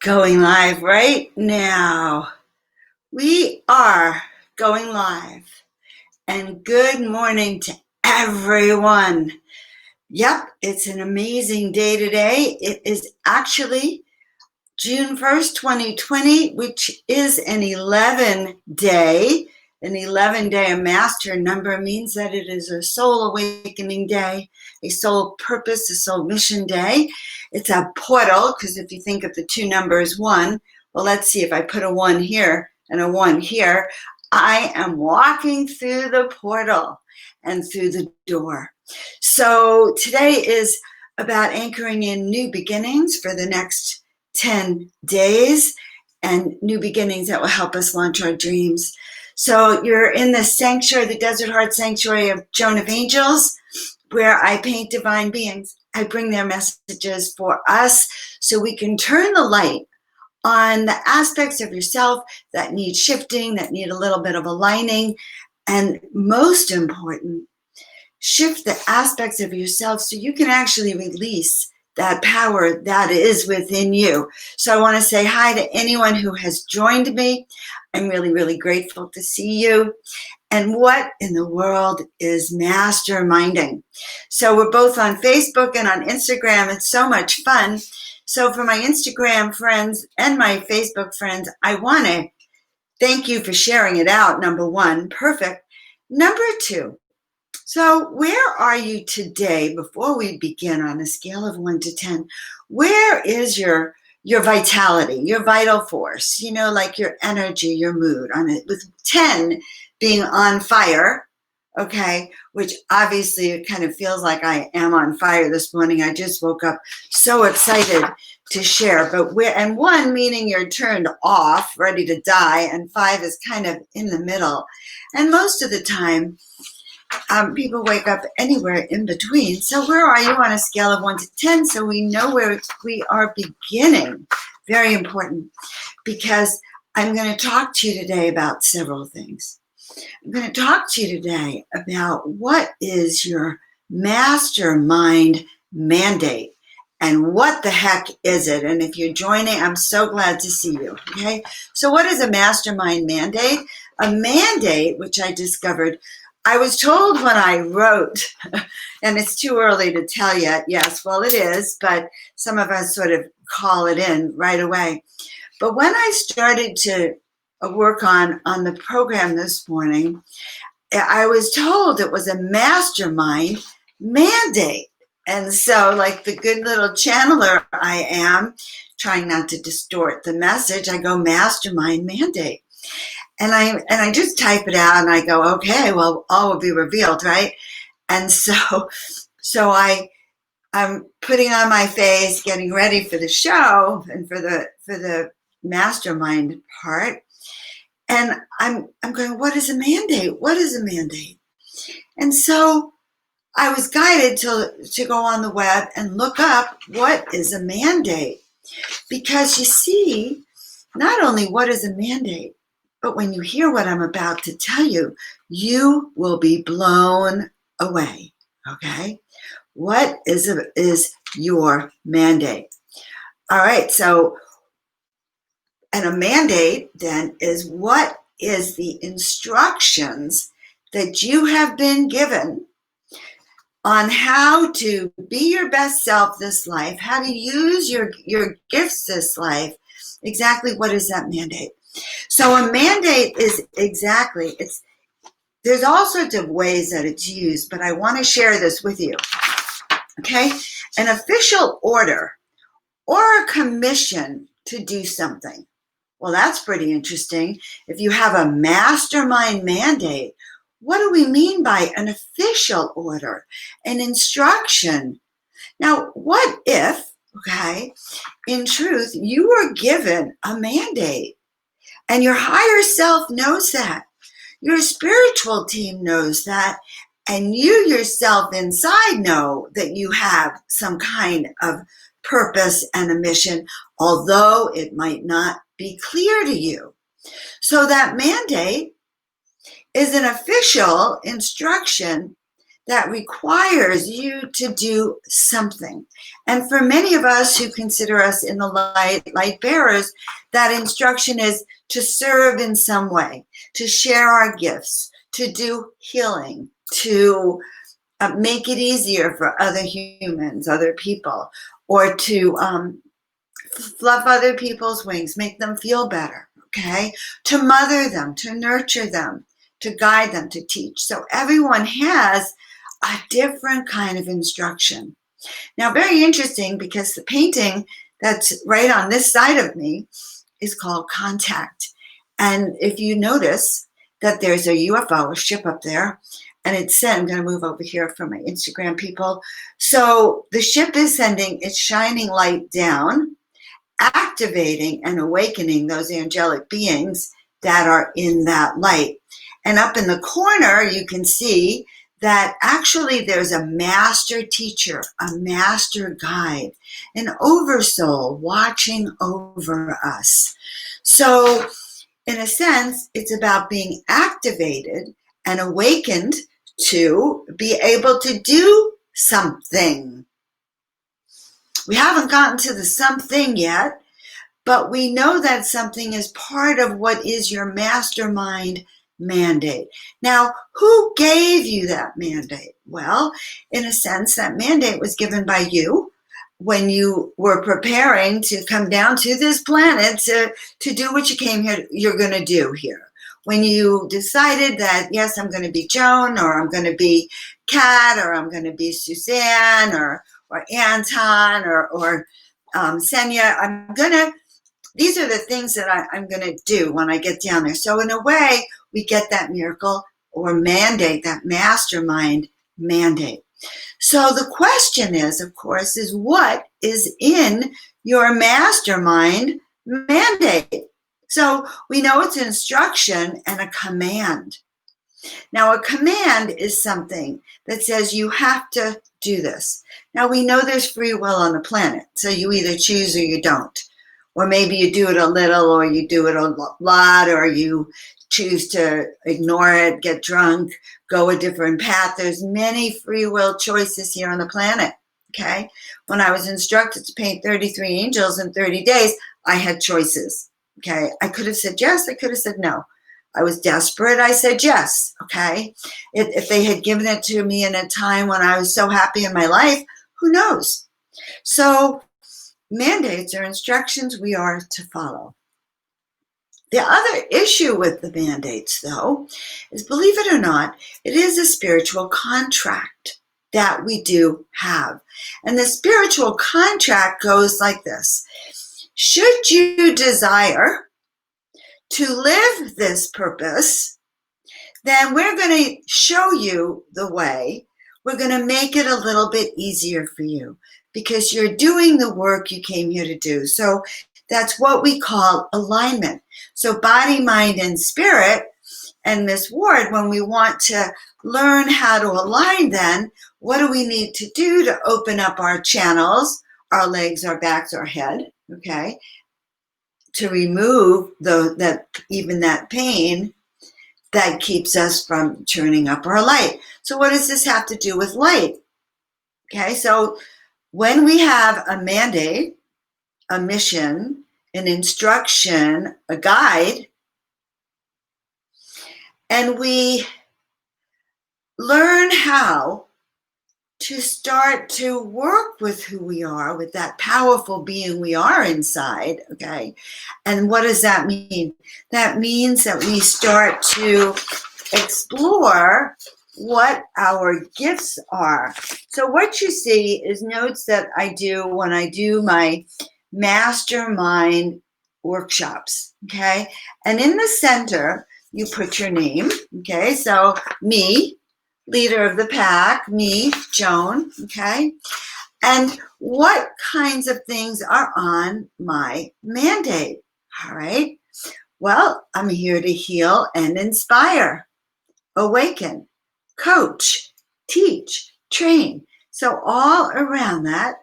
Going live right now. We are going live. And good morning to everyone. Yep, it's an amazing day today. It is actually June 1st, 2020, which is an 11 day. An 11-day, a master number means that it is a soul awakening day, a soul purpose, a soul mission day. It's a portal, because if you think of the two numbers, one, well, let's see, if I put a one here and a one here, I am walking through the portal and through the door. So today is about anchoring in new beginnings for the next 10 days and new beginnings that will help us launch our dreams. So you're in the sanctuary, the Desert Heart Sanctuary of Joan of Angels, where I paint divine beings. I bring their messages for us so we can turn the light on the aspects of yourself that need shifting, that need a little bit of aligning, and most important, shift the aspects of yourself so you can actually release that power that is within you. So I want to say hi to anyone who has joined me. I'm really, really grateful to see you. And what in the world is masterminding? So we're both on Facebook and on Instagram. It's so much fun. So for my Instagram friends and my Facebook friends, I want to thank you for sharing it out, number one. Perfect. Number two, so where are you today? Before we begin, on a scale of 1 to 10, where is your vitality, your vital force, like your energy, your mood on it, with 10 being on fire, okay, which obviously it kind of feels like I am on fire this morning. I just woke up so excited to share, but and 1 meaning you're turned off, ready to die, and 5 is kind of in the middle. And most of the time, people wake up anywhere in between. So where are you on a scale of 1 to 10? So we know where we are beginning. Very important, because I'm going to talk to you today about several things. I'm going to talk to you today about what is your mastermind mandate and what the heck is it? And if you're joining, I'm so glad to see you. Okay. So what is a mastermind mandate? A mandate, which I discovered, I was told when I wrote, and it's too early to tell yet. Yes, well, it is, but some of us sort of call it in right away. But when I started to work on the program this morning, I was told it was a mastermind mandate. And so, like the good little channeler I am, trying not to distort the message, I go mastermind mandate. And I just type it out and I go, okay, well, all will be revealed, right? And so I'm putting on my face, getting ready for the show and for the mastermind part. And I'm going, what is a mandate? What is a mandate? And so I was guided to go on the web and look up what is a mandate. Because you see, not only what is a mandate, but when you hear what I'm about to tell you, you will be blown away, okay? What is your mandate? All right, so, and a mandate then is what is the instructions that you have been given on how to be your best self this life, how to use your gifts this life. Exactly what is that mandate? So a mandate is there's all sorts of ways that it's used, but I want to share this with you, okay? An official order or a commission to do something. Well, that's pretty interesting. If you have a mastermind mandate, what do we mean by an official order, an instruction? Now, what if, okay, in truth, you were given a mandate? And your higher self knows that. Your spiritual team knows that. And you yourself inside know that you have some kind of purpose and a mission, although it might not be clear to you. So that mandate is an official instruction that requires you to do something. And for many of us who consider us in the light bearers, that instruction is to serve in some way, to share our gifts, to do healing, to make it easier for other humans, other people, or to fluff other people's wings, make them feel better, okay? To mother them, to nurture them, to guide them, to teach. So everyone has a different kind of instruction. Now, very interesting, because the painting that's right on this side of me is called Contact. And if you notice that there's a UFO, a ship up there, and it's sent, I'm going to move over here for my Instagram people. So the ship is sending its shining light down, activating and awakening those angelic beings that are in that light. And up in the corner, you can see that actually there's a master teacher, a master guide, an oversoul watching over us. So in a sense, it's about being activated and awakened to be able to do something. We haven't gotten to the something yet, but we know that something is part of what is your mastermind mandate. Now, who gave you that mandate? Well, in a sense, that mandate was given by you when you were preparing to come down to this planet to do what you came here, you're going to do here. When you decided that, yes, I'm going to be Joan, or I'm going to be Kat, or I'm going to be Suzanne, or Anton, or Senya, these are the things that I'm going to do when I get down there. So in a way, we get that miracle or mandate, that mastermind mandate. So the question is, of course, is what is in your mastermind mandate? So we know it's an instruction and a command. Now, a command is something that says you have to do this. Now, we know there's free will on the planet, so you either choose or you don't. Or maybe you do it a little, or you do it a lot, or you choose to ignore it, get drunk, go a different path. There's many free will choices here on the planet, okay? When I was instructed to paint 33 angels in 30 days, I had choices, okay? I could have said yes, I could have said no. I was desperate, I said yes, okay? If they had given it to me in a time when I was so happy in my life, who knows? So mandates are instructions we are to follow. The other issue with the mandates, though, is, believe it or not, it is a spiritual contract that we do have. And the spiritual contract goes like this. Should you desire to live this purpose, then we're going to show you the way. We're going to make it a little bit easier for you because you're doing the work you came here to do. So that's what we call alignment. So body, mind, and spirit, and Miss Ward, when we want to learn how to align, then what do we need to do to open up our channels, our legs, our backs, our head, okay, to remove that pain that keeps us from turning up our light. So what does this have to do with light? Okay, so when we have a mandate, a mission, an instruction, a guide, and we learn how to start to work with who we are, with that powerful being we are inside, okay? And what does that mean? That means that we start to explore what our gifts are. So what you see is notes that I do when I do my MasterMind workshops, okay? And in the center, you put your name, okay? So me, leader of the pack, me, Joan, okay? And what kinds of things are on my mandate, all right? Well, I'm here to heal and inspire, awaken, coach, teach, train. So all around that,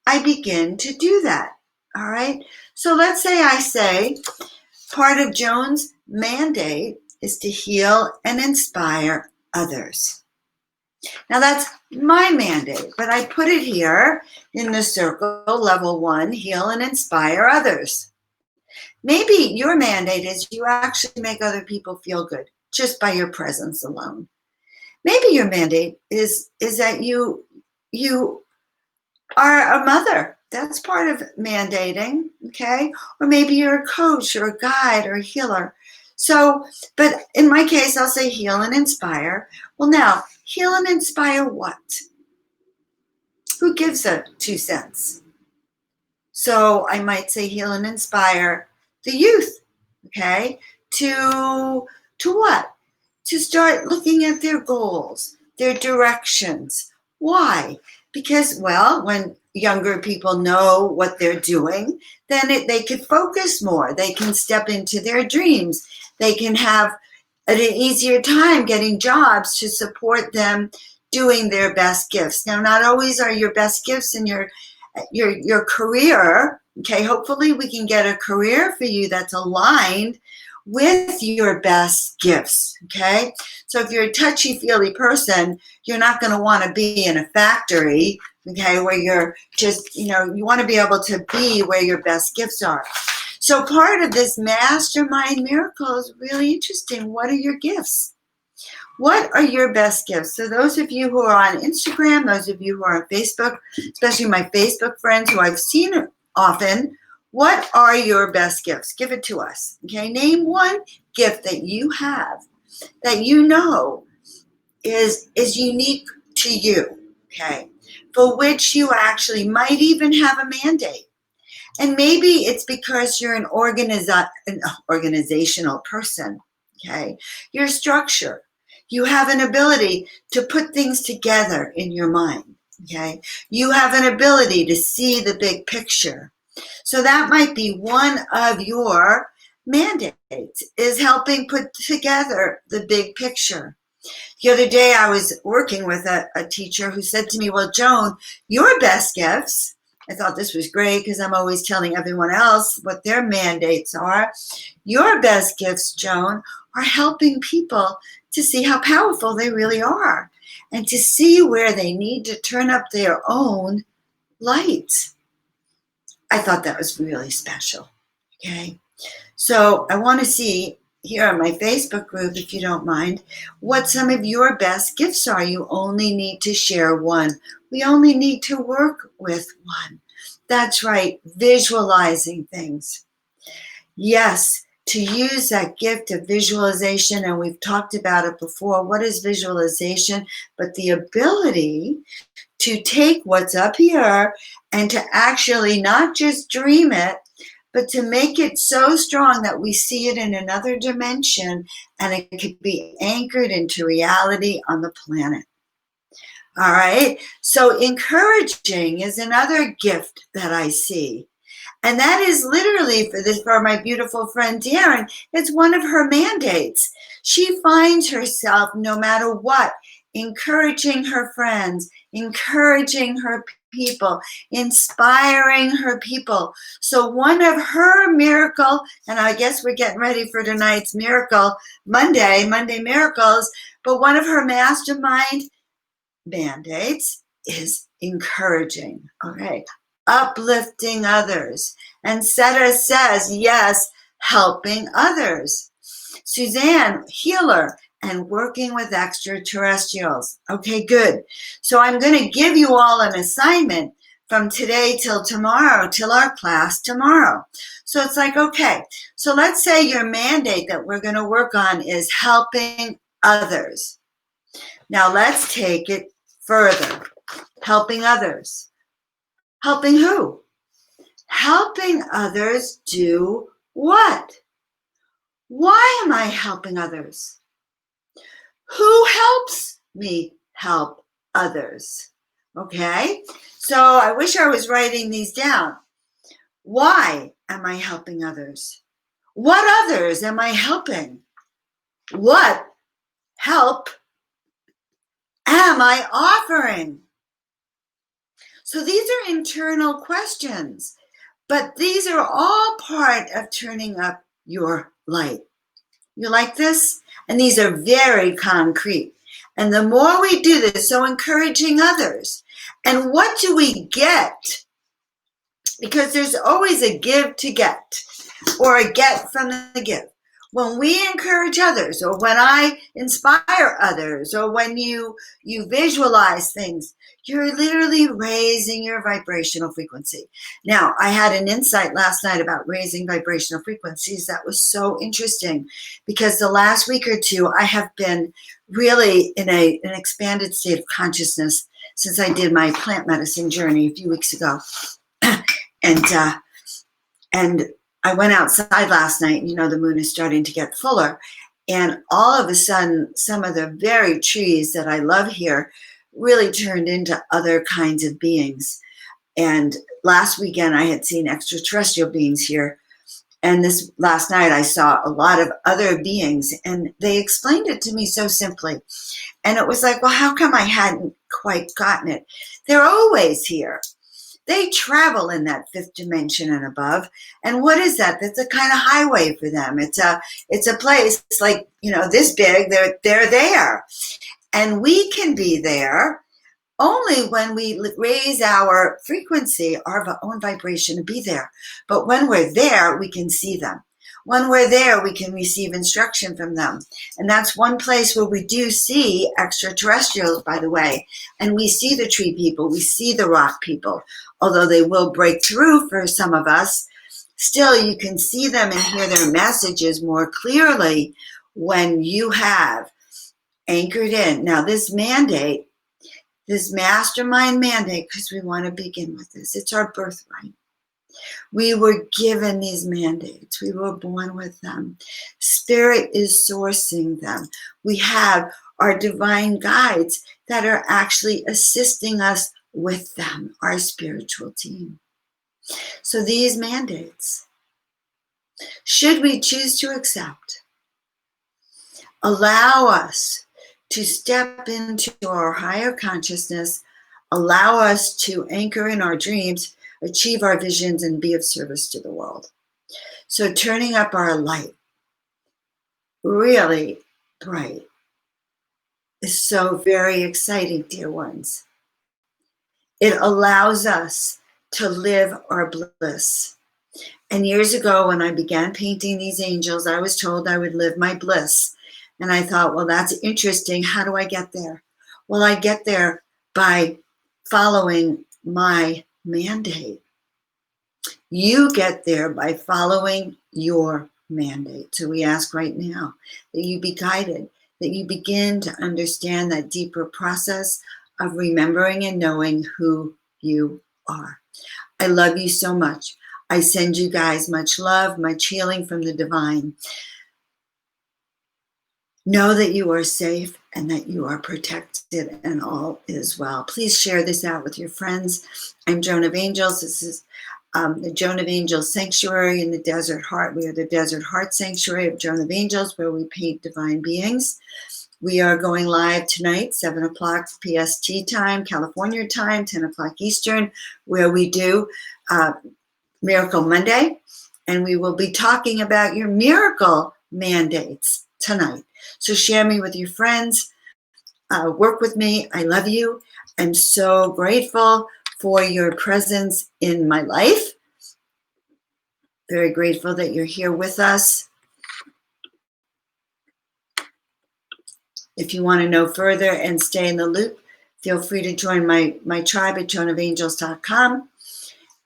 I begin to do that, all right? So let's say I say part of Joan's mandate is to heal and inspire others. Now that's my mandate, but I put it here in the circle, level 1, heal and inspire others. Maybe your mandate is you actually make other people feel good just by your presence alone. Maybe your mandate is that you are a mother. That's part of mandating, okay? Or maybe you're a coach or a guide or a healer. So, but in my case, I'll say heal and inspire. Well, now, heal and inspire what? Who gives a 2 cents? So I might say heal and inspire the youth, okay? To what? To start looking at their goals, their directions. Why? Because, well, when younger people know what they're doing, then they can focus more. They can step into their dreams. They can have an easier time getting jobs to support them doing their best gifts. Now, not always are your best gifts in your career. Okay, hopefully we can get a career for you that's aligned with your best gifts. Okay, so if you're a touchy-feely person, you're not going to want to be in a factory, okay, where you're just, you want to be able to be where your best gifts are. So part of this mastermind miracle is really interesting. What are your gifts? What are your best gifts? So those of you who are on Instagram, those of you who are on Facebook, especially my Facebook friends who I've seen often, what are your best gifts? Give it to us. Okay, name one gift that you have that you know is unique to you, okay, for which you actually might even have a mandate. And maybe it's because you're an organizational person, okay? You're structured. You have an ability to put things together in your mind, okay? You have an ability to see the big picture. So that might be one of your mandates, is helping put together the big picture. The other day I was working with a teacher who said to me, well, Joan, your best gifts, I thought this was great because I'm always telling everyone else what their mandates are. Your best gifts, Joan, are helping people to see how powerful they really are and to see where they need to turn up their own light. I thought that was really special, okay? So I want to see here on my Facebook group, if you don't mind, what some of your best gifts are. You only need to share one. We only need to work with one. That's right, visualizing things. Yes, to use that gift of visualization, and we've talked about it before. What is visualization? But the ability to take what's up here and to actually not just dream it, but to make it so strong that we see it in another dimension and it could be anchored into reality on the planet. All right. So encouraging is another gift that I see. And that is literally for my beautiful friend Darren, it's one of her mandates. She finds herself, no matter what, encouraging her friends, encouraging her people, inspiring her people. So one of her miracle, and I guess we're getting ready for tonight's miracle, Monday miracles, but one of her mastermind mandates is encouraging. Okay. Uplifting others. And Seta says, yes, helping others. Suzanne, healer, and working with extraterrestrials. Okay, good. So I'm going to give you all an assignment from today till tomorrow, till our class tomorrow. So it's like, okay, so let's say your mandate that we're going to work on is helping others. Now let's take it further. Helping others. Helping who? Helping others do what? Why am I helping others? Who helps me help others? Okay, so I wish I was writing these down. Why am I helping others? What others am I helping? What help am I offering? So these are internal questions, but these are all part of turning up your light. You like this? And these are very concrete. And the more we do this, so encouraging others. And what do we get? Because there's always a give to get, or a get from the give. When we encourage others, or when I inspire others, or when you visualize things, you're literally raising your vibrational frequency. Now, I had an insight last night about raising vibrational frequencies that was so interesting, because the last week or two I have been really in an expanded state of consciousness since I did my plant medicine journey a few weeks ago. And I went outside last night, and the moon is starting to get fuller. And all of a sudden, some of the very trees that I love here really turned into other kinds of beings. And last weekend, I had seen extraterrestrial beings here. And this last night, I saw a lot of other beings. And they explained it to me so simply. And it was like, well, how come I hadn't quite gotten it? They're always here. They travel in that fifth dimension and above. And what is that? That's a kind of highway for them. It's a place like, this big, they're there. And we can be there only when we raise our frequency, our own vibration, to be there. But when we're there, we can see them. When we're there, we can receive instruction from them. And that's one place where we do see extraterrestrials, by the way. And we see the tree people, we see the rock people. Although they will break through for some of us, still you can see them and hear their messages more clearly when you have anchored in. Now, this mandate, this mastermind mandate, because we want to begin with this, it's our birthright. We were given these mandates. We were born with them. Spirit is sourcing them. We have our divine guides that are actually assisting us with them, our spiritual team. So these mandates, should we choose to accept, allow us to step into our higher consciousness, allow us to anchor in our dreams, achieve our visions, and be of service to the world. So turning up our light, really bright, is so very exciting, dear ones. It allows us to live our bliss. And years ago, when I began painting these angels, I was told I would live my bliss. And I thought, well, that's interesting. How do I get there? Well, I get there by following my mandate. You get there by following your mandate. So we ask right now that you be guided, that you begin to understand that deeper process of remembering and knowing who you are. I love you so much. I send you guys much love, much healing from the divine. Know that you are safe and that you are protected and all is well. Please share this out with your friends. I'm Joan of Angels. This is the Joan of Angels Sanctuary in the Desert Heart. We are the Desert Heart Sanctuary of Joan of Angels, where we paint divine beings. We are going live tonight, 7 o'clock PST time, California time, 10 o'clock Eastern, where we do Miracle Monday. And we will be talking about your miracle mandates tonight. So share me with your friends. Work with me. I love you. I'm so grateful for your presence in my life. Very grateful that you're here with us. If you want to know further and stay in the loop, feel free to join my tribe at joanofangels.com.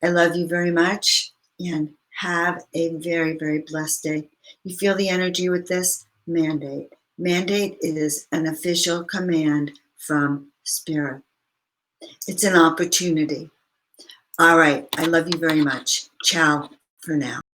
I love you very much and have a very, very blessed day. You feel the energy with this mandate. Mandate is an official command from Spirit. It's an opportunity. All right. I love you very much. Ciao for now.